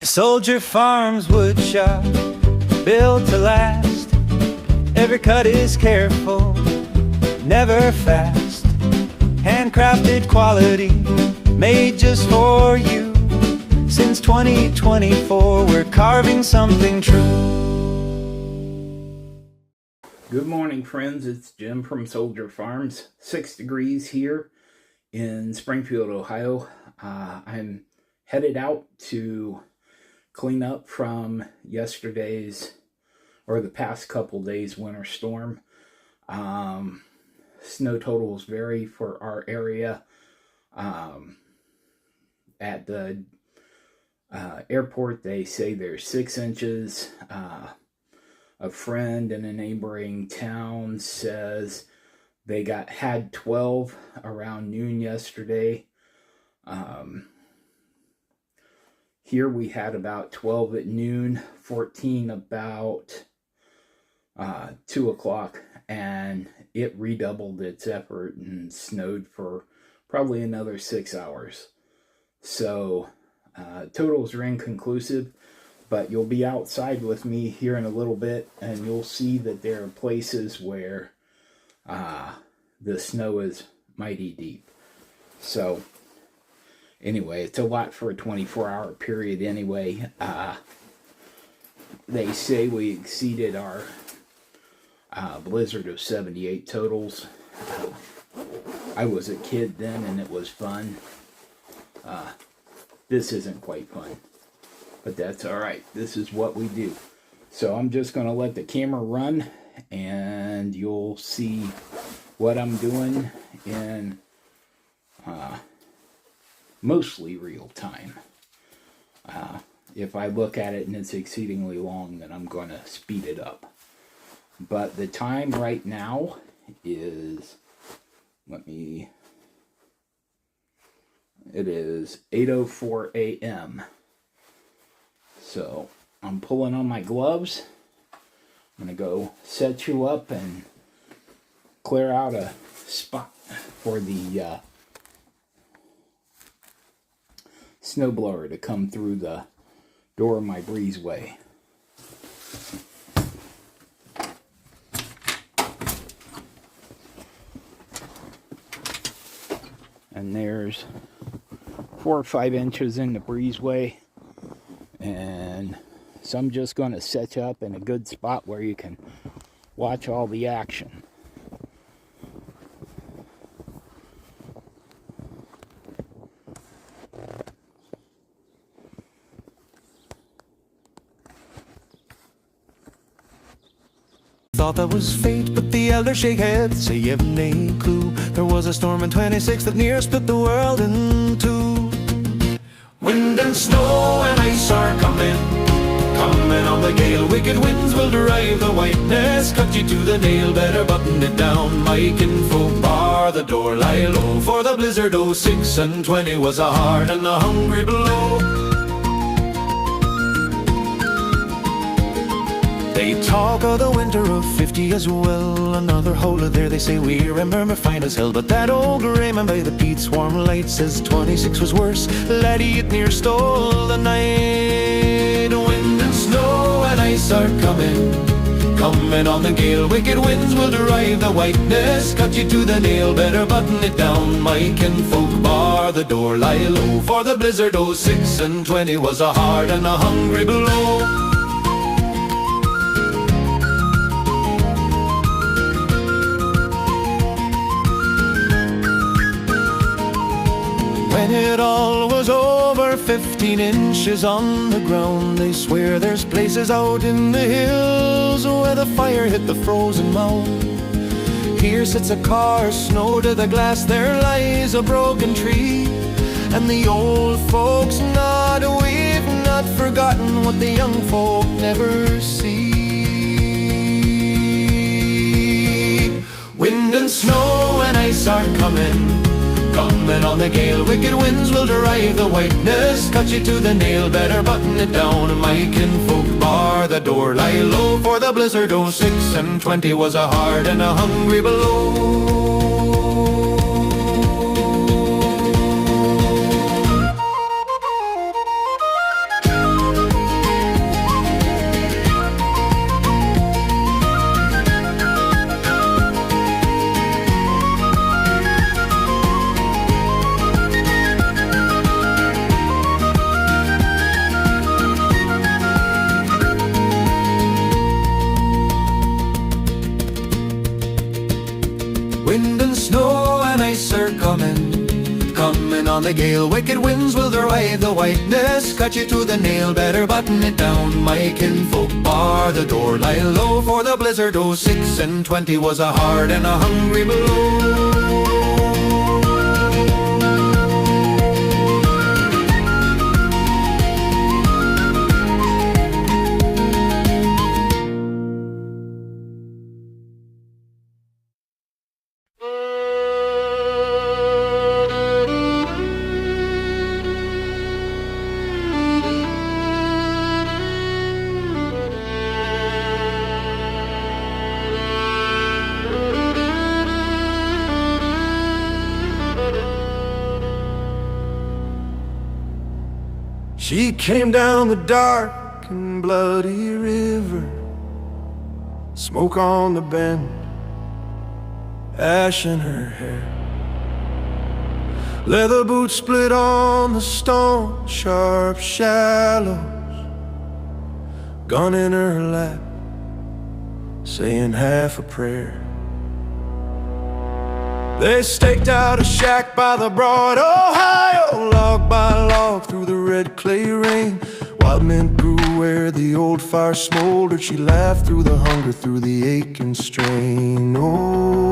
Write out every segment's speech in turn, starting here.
Soldier Farms woodshop, built to last. Every cut is careful, never fast. Handcrafted quality, made just for you. Since 2024, we're carving something true. Good morning, friends. It's Jim from Soldier Farms. 6 degrees here in Springfield, Ohio. I'm headed out to clean up from yesterday's, or the past couple days, winter storm. Snow totals vary for our area. At the airport, they say there's 6 inches. A friend in a neighboring town says they had 12 around noon yesterday. Here we had about 12 at noon, 14 about 2 o'clock, and it redoubled its effort and snowed for probably another 6 hours. So totals are inconclusive, but you'll be outside with me here in a little bit, and you'll see that there are places where the snow is mighty deep. So anyway, it's a lot for a 24-hour period anyway. They say we exceeded our blizzard of 78 totals. I was a kid then, and it was fun. This isn't quite fun, but that's all right. This is what we do. So I'm just going to let the camera run, and you'll see what I'm doing in mostly real time. If I look at it and it's exceedingly long, then I'm going to speed it up. But the time right now is, it is 8:04 a.m. So I'm pulling on my gloves. I'm going to go set you up and clear out a spot for the snowblower to come through the door of my breezeway. And there's 4 or 5 inches in the breezeway, and so I'm just going to set you up in a good spot where you can watch all the action. Thought that was fate, but the elders shake heads, say you've nae clue. There was a storm in 26 that near split the world in two. Wind and snow and ice are coming on the gale. Wicked winds will drive the whiteness, cut you to the nail. Better button it down, my kinfolk, bar the door, lie low. For the blizzard 06 and 20 was a hard and a hungry blow. They talk of the winter of 50 as well. Another hole there, they say we remember fine as hell. But that old gray man by the peat's warm light says 26 was worse. Laddie, it near stole the night. Wind and snow and ice are coming on the gale. Wicked winds will drive the whiteness, cut you to the nail. Better button it down, my kinfolk, bar the door, lie low. For the blizzard 06 and 20 was a hard and a hungry blow. When it all was over, 15 inches on the ground. They swear there's places out in the hills where the fire hit the frozen mound. Here sits a car, snow to the glass, there lies a broken tree. And the old folks nod, we've not forgotten what the young folk never see. Wind and snow and ice are coming on the gale. Wicked winds will drive the whiteness, cut you to the nail. Better button it down, my kinfolk, bar the door, lie low. For the blizzard 06 and 20 was a hard and a hungry blow. the gale. Wicked winds will drive the whiteness, cut you to the nail. Better button it down, my kinfolk, bar the door. Lie low for the blizzard. 06 and 20 was a hard and a hungry blow. She came down the dark and bloody river, smoke on the bend, ash in her hair, leather boots split on the stone, sharp shallows, gun in her lap, saying half a prayer. They staked out a shack by the broad Ohio, log by log through the red clay rain. Wild mint grew where the old fire smoldered. She laughed through the hunger, through the ache and strain. Oh,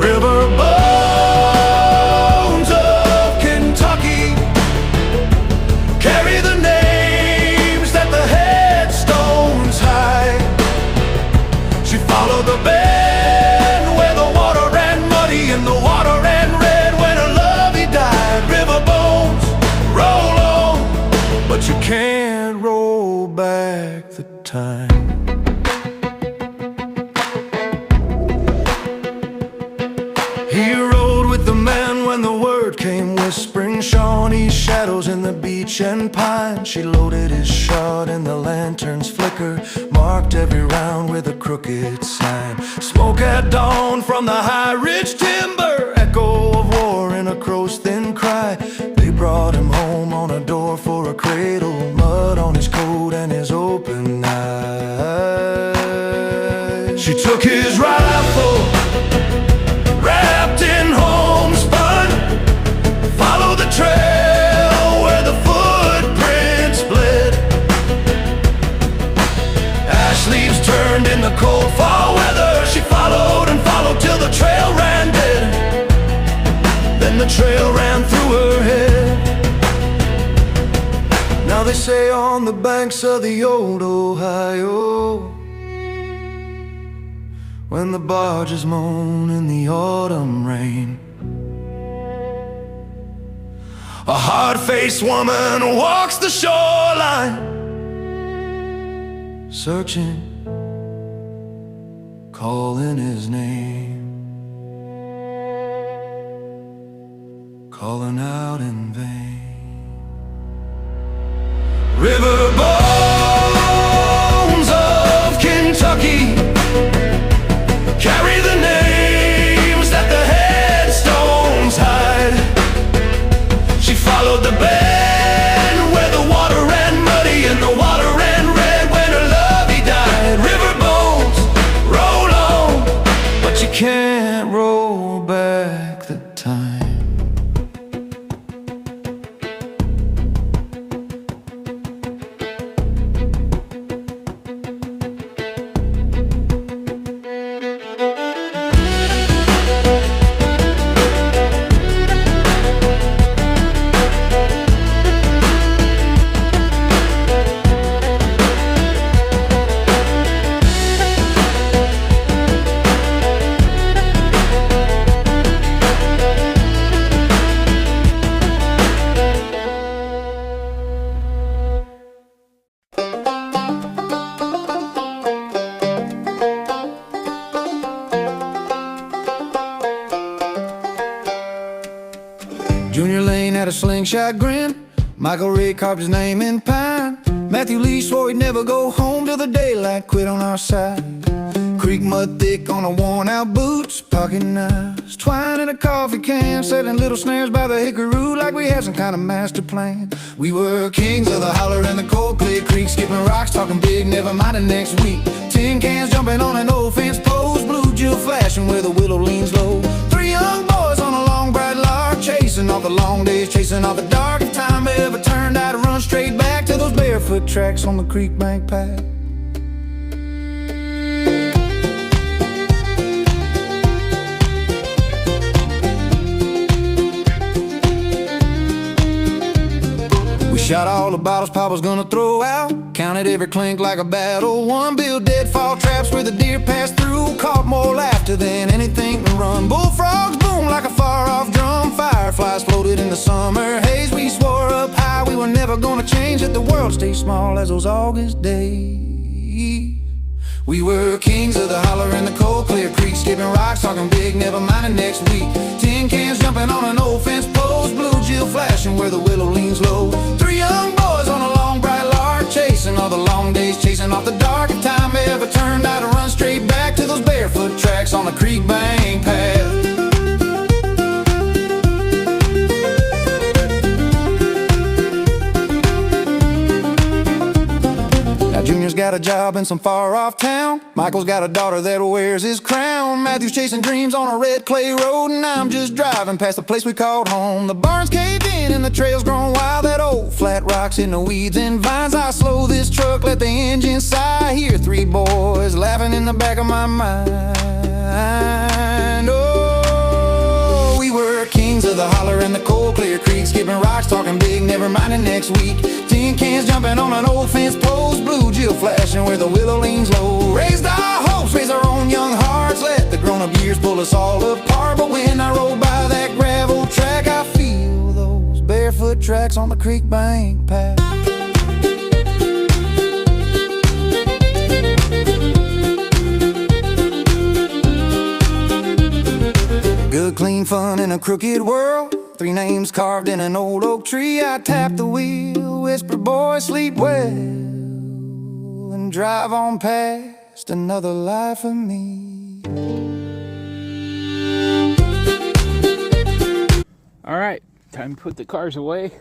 river bones of Kentucky carry the names that the headstones hide. She followed the bend where the water ran muddy and the water ran red when her lovey died. River bones, roll on, but you can't roll back the time. He rode with the man when the word came whispering, Shawnee's shadows in the beech and pine. She loaded his shot and the lantern's flicker marked every round with a crooked sign. Smoke at dawn from the high ridge timber, echo of war in a crow's thin cry. They brought him home on a door for a cradle, mud on his coat and his open eyes. She took his rifle wrapped in homespun, follow the trail where the footprints bled. Ash leaves turned in the cold fall weather. She followed and followed till the trail ran dead. Then the trail ran through her head. Now they say on the banks of the old Ohio, when the barges moan in the autumn rain, a hard-faced woman walks the shoreline, searching, calling his name, calling out in vain. River bones of Kentucky carry the names that the headstones hide. She followed the bend where the water ran muddy and the water ran red when her lovey died. River bones, roll on, but you can't roll back the time. Junior Lane had a slingshot grin. Michael Ray carved his name in pine. Matthew Lee swore he'd never go home till the daylight quit on our side. Creek mud thick on a worn out boots, pocket knives, twine in a coffee can, setting little snares by the hickaroo like we had some kind of master plan. We were kings of the holler and the cold clay creek, skipping rocks, talking big, never mind the next week. Tin cans jumping on an old fence post, blue jewel flashing where the willow leans low. Three young boys on a long bright lark, chasing chasing all the long days, chasing all the dark. If time ever turned, I'd run straight back to those barefoot tracks on the creek bank path. Shot all the bottles Pop was gonna throw out, counted every clink like a battle. One built deadfall traps where the deer passed through, caught more laughter than anything can run. Bullfrogs boom like a far-off drum, fireflies floated in the summer haze. We swore up high we were never gonna change, that the world stay small as those August days. We were kings of the holler in the cold clear creek, skipping rocks, talking big, never minding next week. Tin cans jumping on an old fence post, blue Jill flashing where the willow leans low. Three young boys on a long bright lark, chasing all the long days, chasing off the dark. If time ever turned, I'd run straight back to those barefoot tracks on the creek bank path. Junior's got a job in some far-off town. Michael's got a daughter that wears his crown. Matthew's chasing dreams on a red clay road, and I'm just driving past the place we called home. The barn's caved in and the trail's grown wild. That old flat rock's in the weeds and vines. I slow this truck, let the engine sigh. Hear three boys laughing in the back of my mind. Oh, we were kings of the holler and the cold clear creek, skipping rocks, talking big, never minding next week. Tin cans jumping on an old fence post, blue Jill flashing where the willow leans low. Raised our hopes, raised our own young hearts, let the grown-up years pull us all apart. But when I roll by that gravel track, I feel those barefoot tracks on the creek bank path. Good clean fun in a crooked world, three names carved in an old oak tree. I tap the wheel, whisper, boy, sleep well, and drive on past another life for me. All right, time to put the cars away.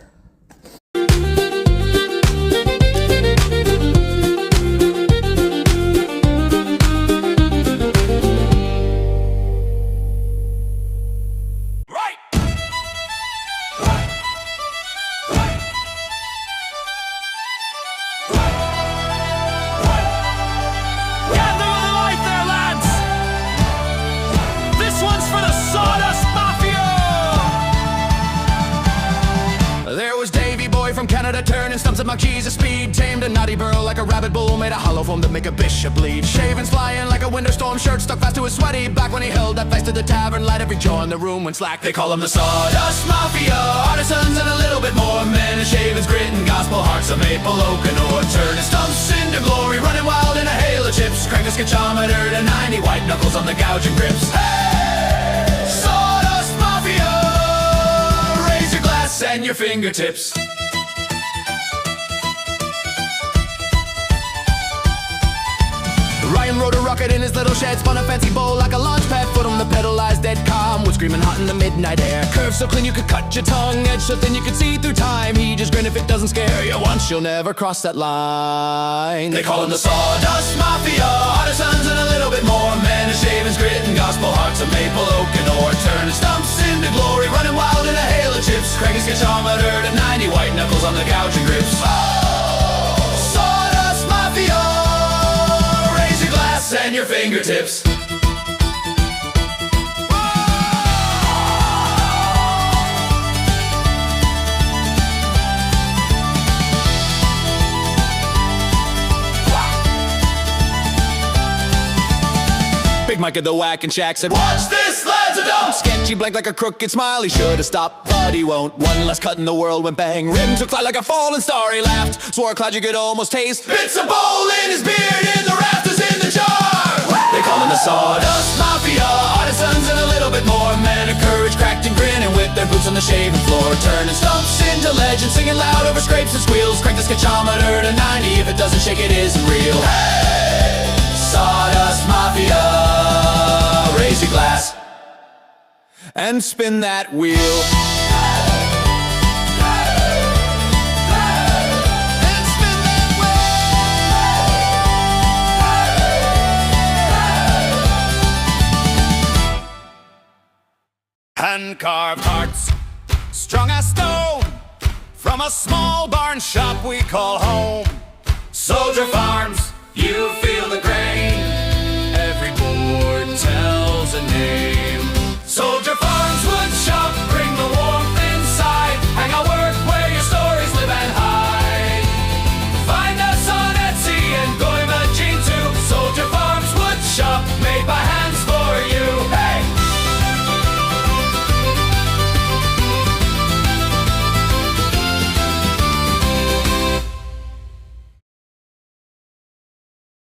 Turning stumps at my keys of speed, tamed a naughty burl like a rabbit bull, made a hollow foam to make a bishop bleed. Shavings flying like a winter storm, shirt stuck fast to his sweaty back when he held that face to the tavern light. Every jaw in the room went slack. They call him the Sawdust Mafia, artisans and a little bit more, men of shavings, grit and gospel hearts of maple oak and ore. Turning stumps into glory, running wild in a hail of chips, crank the sketchometer to 90, white knuckles on the gouging grips. Hey, Sawdust Mafia, raise your glass and your fingertips. Ryan rode a rocket in his little shed, spun a fancy bowl like a launch pad, foot on the pedalized dead calm, wood screaming hot in the midnight air. Curve so clean you could cut your tongue, edge so thin you could see through time. He just grinned, if it doesn't scare you once, you'll never cross that line. They call him the Sawdust Mafia, artisans and a little bit more, men of shavings, grit and gospel hearts of maple oak and ore. Turning stumps into glory, running wild in a hail of chips, cranking sketchometer to 90, white knuckles on the gouging grips. Oh, Sawdust Mafia, and your fingertips. Big Mike at the whack and shack said, watch this, lads, a dump. Sketchy blank like a crooked smile, he should have stopped, but he won't. One less cut in the world went bang, rim took flight like a falling star. He laughed, swore a cloud you could almost taste, bits of bowl in his beard, in the rafters, in the jar. They call him the Sawdust Mafia, artisans and a little bit more, men of courage, cracked and grinning with their boots on the shaven floor. Turning stumps into legends, singing loud over scrapes and squeals, crank the sketchometer to 90, if it doesn't shake it isn't real. Hey, Sawdust Mafia, raise your glass and spin that wheel. Hand-carved hearts, strung as stone, from a small barn shop we call home. Soldier Farms, you